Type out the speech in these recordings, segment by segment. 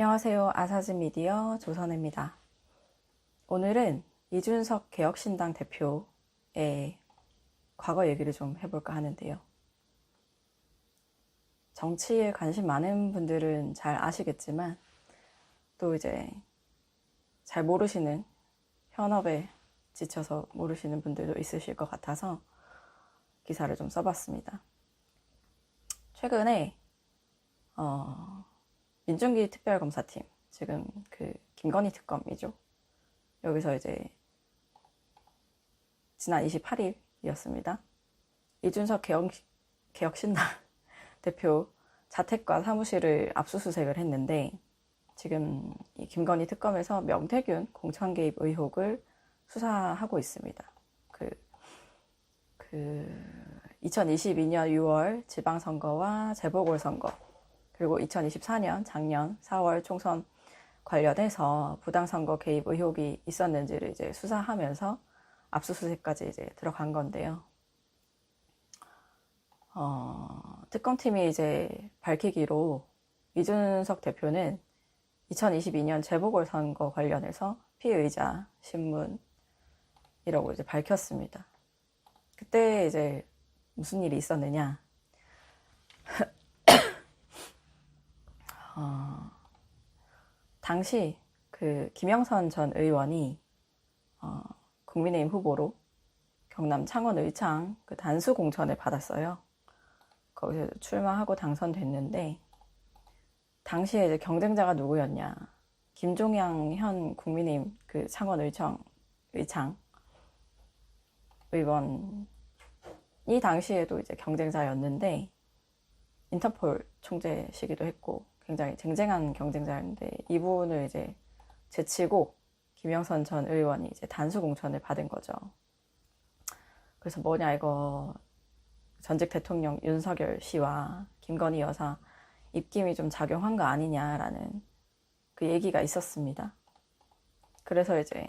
안녕하세요. 아사즈미디어 조선혜입니다. 오늘은 이준석 개혁신당 대표의 과거 얘기를 좀 해볼까 하는데요. 정치에 관심 많은 분들은 잘 아시겠지만 또 이제 잘 모르시는, 현업에 지쳐서 모르시는 분들도 있으실 것 같아서 기사를 좀 써봤습니다. 최근에 민중기 특별검사팀, 지금 그 김건희 특검이죠. 여기서 이제 지난 28일이었습니다. 이준석 개혁신당 대표 자택과 사무실을 압수수색을 했는데, 지금 이 김건희 특검에서 명태균 공천 개입 의혹을 수사하고 있습니다. 2022년 6월 지방선거와 재보궐선거, 그리고 2024년 작년 4월 총선 관련해서 부당선거 개입 의혹이 있었는지를 이제 수사하면서 압수수색까지 이제 들어간 건데요. 특검팀이 이제 밝히기로 이준석 대표는 2022년 재보궐선거 관련해서 피의자 신문이라고 이제 밝혔습니다. 그때 이제 무슨 일이 있었느냐? 당시 그 김영선 전 의원이 국민의힘 후보로 경남 창원 의창 그 단수 공천을 받았어요. 거기서 출마하고 당선됐는데, 당시에 이제 경쟁자가 누구였냐? 김종양 현 국민의힘 그 창원 의창 의원이 당시에도 이제 경쟁자였는데, 인터폴 총재시기도 했고 굉장히 쟁쟁한 경쟁자였는데, 이분을 이제 제치고 김영선 전 의원이 이제 단수 공천을 받은 거죠. 그래서 뭐냐, 이거 전직 대통령 윤석열 씨와 김건희 여사 입김이 좀 작용한 거 아니냐라는 그 얘기가 있었습니다. 그래서 이제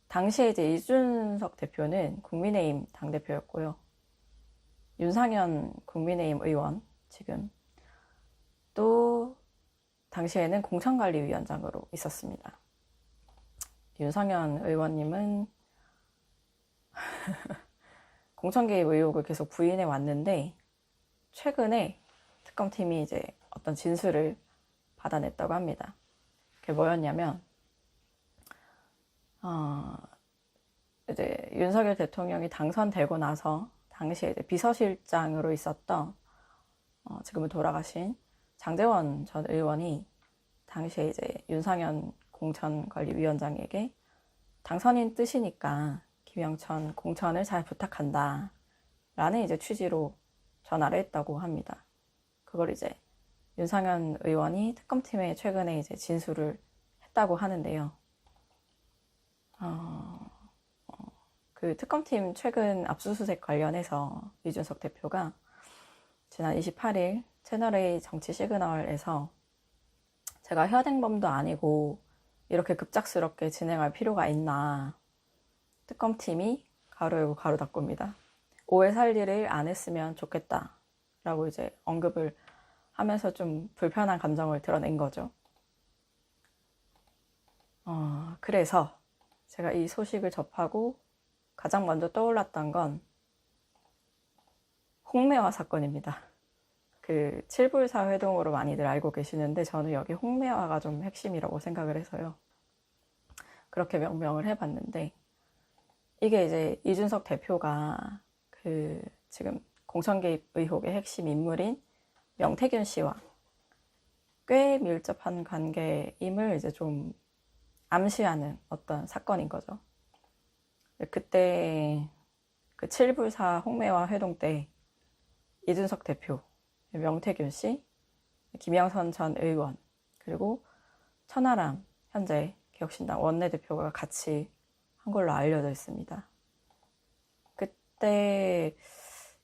당시에 이제 이준석 대표는 국민의힘 당대표였고요. 윤상현 국민의힘 의원, 지금 또 당시에는 공천관리위원장으로 있었습니다. 윤상현 의원님은 공천 개입 의혹을 계속 부인해 왔는데, 최근에 특검팀이 이제 어떤 진술을 받아냈다고 합니다. 그게 뭐였냐면, 이제 윤석열 대통령이 당선되고 나서 당시에 이제 비서실장으로 있었던 지금은 돌아가신 장제원 전 의원이 당시에 이제 윤상현 공천관리위원장에게 당선인 뜻이니까 김영천 공천을 잘 부탁한다 라는 이제 취지로 전화를 했다고 합니다. 그걸 이제 윤상현 의원이 특검팀에 최근에 이제 진술을 했다고 하는데요. 그 특검팀 최근 압수수색 관련해서 이준석 대표가 지난 28일 채널A 정치 시그널에서 제가 현행범도 아니고 이렇게 급작스럽게 진행할 필요가 있나, 특검팀이 가로 열고 가로 닫고입니다. 오해 살 일을 안 했으면 좋겠다 라고 이제 언급을 하면서 좀 불편한 감정을 드러낸 거죠. 그래서 제가 이 소식을 접하고 가장 먼저 떠올랐던 건 홍매화 사건입니다. 그 7불사 회동으로 많이들 알고 계시는데, 저는 여기 홍매화가 좀 핵심이라고 생각을 해서요. 그렇게 명명을 해봤는데, 이게 이제 이준석 대표가 그 지금 공천 개입 의혹의 핵심 인물인 명태균 씨와 꽤 밀접한 관계임을 이제 좀 암시하는 어떤 사건인 거죠. 그때 그 7불사 홍매화 회동 때 이준석 대표, 명태균 씨, 김영선 전 의원, 그리고 천하람 현재 개혁신당 원내대표가 같이 한 걸로 알려져 있습니다. 그때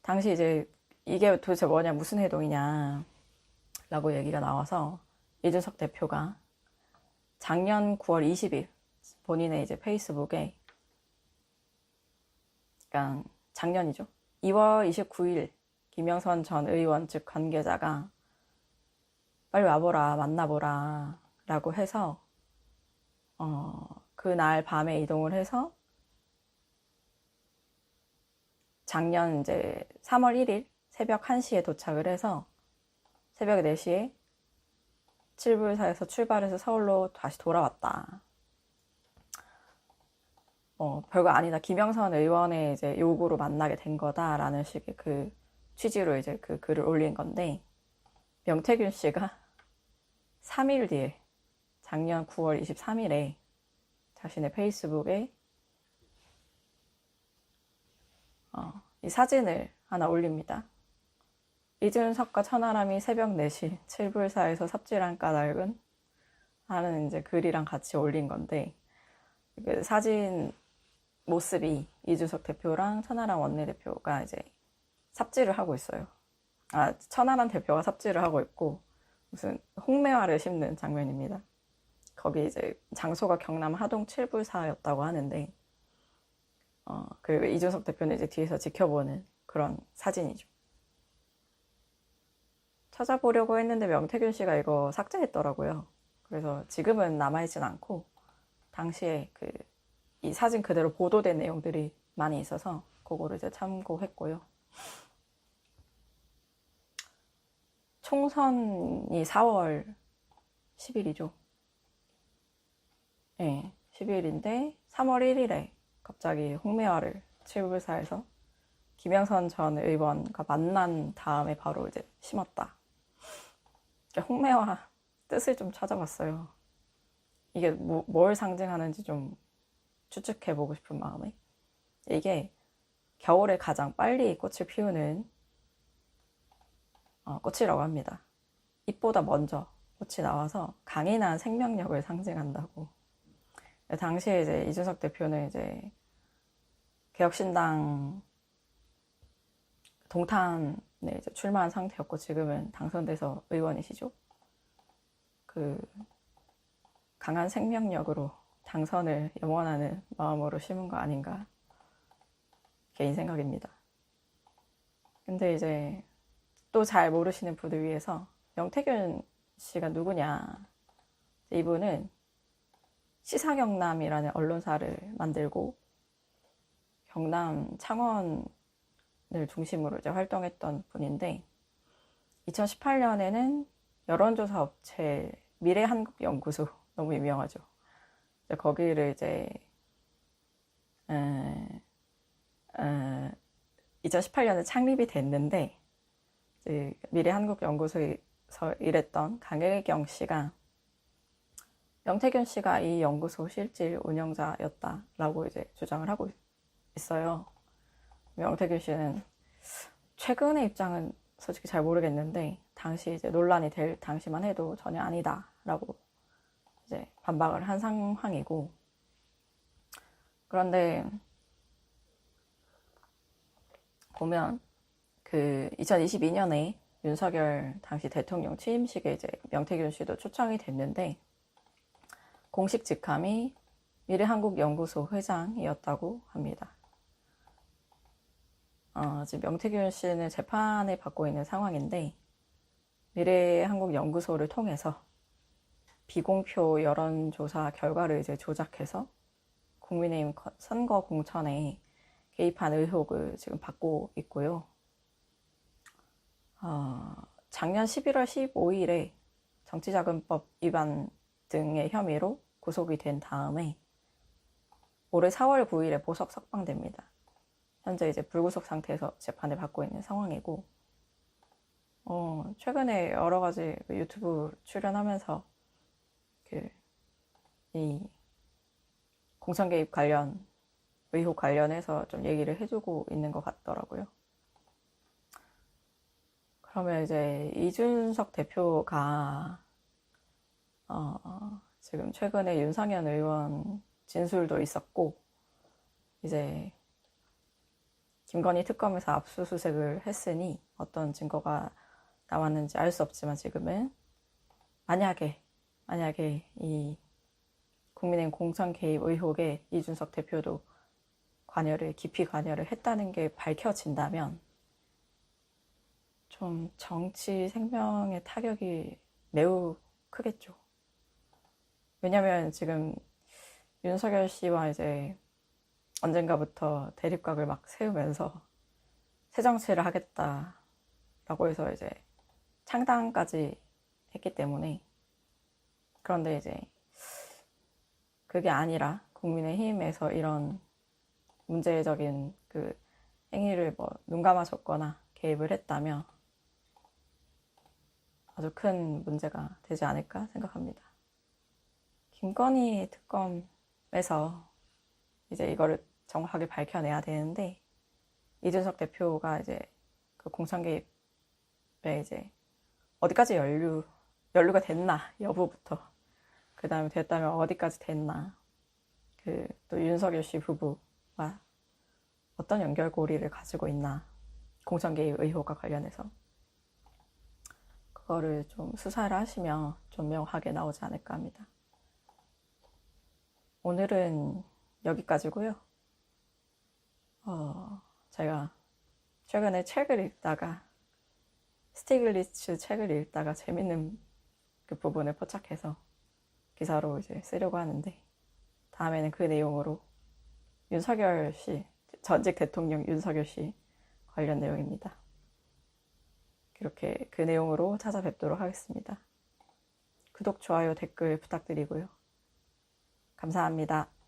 당시 이제 이게 도대체 뭐냐, 무슨 회동이냐 라고 얘기가 나와서 이준석 대표가 작년 9월 20일 본인의 이제 페이스북에, 그러니까 작년이죠, 2월 29일 김영선 전 의원 측 관계자가 빨리 와보라, 만나보라 라고 해서 그날 밤에 이동을 해서 작년 이제 3월 1일 새벽 1시에 도착을 해서 새벽 4시에 칠불사에서 출발해서 서울로 다시 돌아왔다. 별거 아니다. 김영선 의원의 이제 요구로 만나게 된 거다라는 식의 그 취지로 이제 그 글을 올린 건데, 명태균 씨가 3일 뒤에, 작년 9월 23일에 자신의 페이스북에 이 사진을 하나 올립니다. 이준석과 천하람이 새벽 4시 칠불사에서 삽질한 까닭은 하는 이제 글이랑 같이 올린 건데, 그 사진 모습이 이준석 대표랑 천하람 원내대표가 이제 삽질을 하고 있어요. 천하람 대표가 삽질을 하고 있고 무슨 홍매화를 심는 장면입니다. 거기 이제 장소가 경남 하동 칠불사였다고 하는데 그리고 이준석 대표는 이제 뒤에서 지켜보는 그런 사진이죠. 찾아보려고 했는데 명태균 씨가 이거 삭제했더라고요. 그래서 지금은 남아있진 않고 당시에 이 사진 그대로 보도된 내용들이 많이 있어서 그거를 이제 참고했고요. 총선이 4월 10일이죠. 네, 10일인데 3월 1일에 갑자기 홍매화를 칠불사에서 김영선 전 의원과 만난 다음에 바로 이제 심었다. 홍매화 뜻을 좀 찾아봤어요. 이게 뭘 상징하는지 좀 추측해보고 싶은 마음에. 이게 겨울에 가장 빨리 꽃을 피우는 꽃이라고 합니다. 잎보다 먼저 꽃이 나와서 강인한 생명력을 상징한다고. 당시에 이제 이준석 대표는 이제 개혁신당 동탄에 이제 출마한 상태였고 지금은 당선돼서 의원이시죠. 그 강한 생명력으로 당선을 염원하는 마음으로 심은 거 아닌가, 개인 생각입니다. 근데 이제 또 잘 모르시는 분들 위해서 명태균 씨가 누구냐. 이분은 시사경남이라는 언론사를 만들고 경남 창원을 중심으로 이제 활동했던 분인데 2018년에는 여론조사 업체 미래한국연구소, 너무 유명하죠. 거기를 이제 2018년에 창립이 됐는데 이제 미래한국연구소에서 일했던 강일경 씨가 명태균 씨가 이 연구소 실질 운영자였다라고 이제 주장을 하고 있어요. 명태균 씨는 최근의 입장은 솔직히 잘 모르겠는데 당시 이제 논란이 될 당시만 해도 전혀 아니다라고 이제 반박을 한 상황이고, 그런데 보면 그 2022년에 윤석열 당시 대통령 취임식에 이제 명태균 씨도 초청이 됐는데 공식 직함이 미래한국연구소 회장이었다고 합니다. 지금 명태균 씨는 재판을 받고 있는 상황인데 미래한국연구소를 통해서 비공표 여론조사 결과를 이제 조작해서 국민의힘 선거 공천에 개입한 의혹을 지금 받고 있고요. 작년 11월 15일에 정치자금법 위반 등의 혐의로 구속이 된 다음에 올해 4월 9일에 보석 석방됩니다. 현재 이제 불구속 상태에서 재판을 받고 있는 상황이고, 최근에 여러 가지 유튜브 출연하면서 이 공천 개입 관련 의혹 관련해서 좀 얘기를 해주고 있는 것 같더라고요. 그러면 이제 이준석 대표가 지금 최근에 윤상현 의원 진술도 있었고 이제 김건희 특검에서 압수수색을 했으니 어떤 증거가 나왔는지 알 수 없지만 지금은 만약에 이 국민의힘 공천 개입 의혹에 이준석 대표도 깊이 관여를 했다는 게 밝혀진다면 좀 정치 생명에 타격이 매우 크겠죠. 왜냐면 지금 윤석열 씨와 이제 언젠가부터 대립각을 막 세우면서 새 정치를 하겠다라고 해서 이제 창당까지 했기 때문에. 그런데 이제 그게 아니라 국민의힘에서 이런 문제적인 그 행위를 뭐 눈 감아줬거나 개입을 했다면 아주 큰 문제가 되지 않을까 생각합니다. 김건희 특검에서 이제 이거를 정확하게 밝혀내야 되는데, 이준석 대표가 이제 그 공천 개입에 이제 어디까지 연루가 됐나 여부부터, 그 다음에 됐다면 어디까지 됐나, 그 또 윤석열 씨 부부와 어떤 연결고리를 가지고 있나, 공천 개입 의혹과 관련해서 그거를 좀 수사를 하시면 좀 명확하게 나오지 않을까 합니다. 오늘은 여기까지고요. 제가 최근에 책을 읽다가, 스티글리츠 책을 읽다가 재밌는 그 부분을 포착해서 기사로 이제 쓰려고 하는데, 다음에는 그 내용으로 윤석열 씨, 전직 대통령 윤석열 씨 관련 내용입니다. 이렇게 그 내용으로 찾아뵙도록 하겠습니다. 구독, 좋아요, 댓글 부탁드리고요. 감사합니다.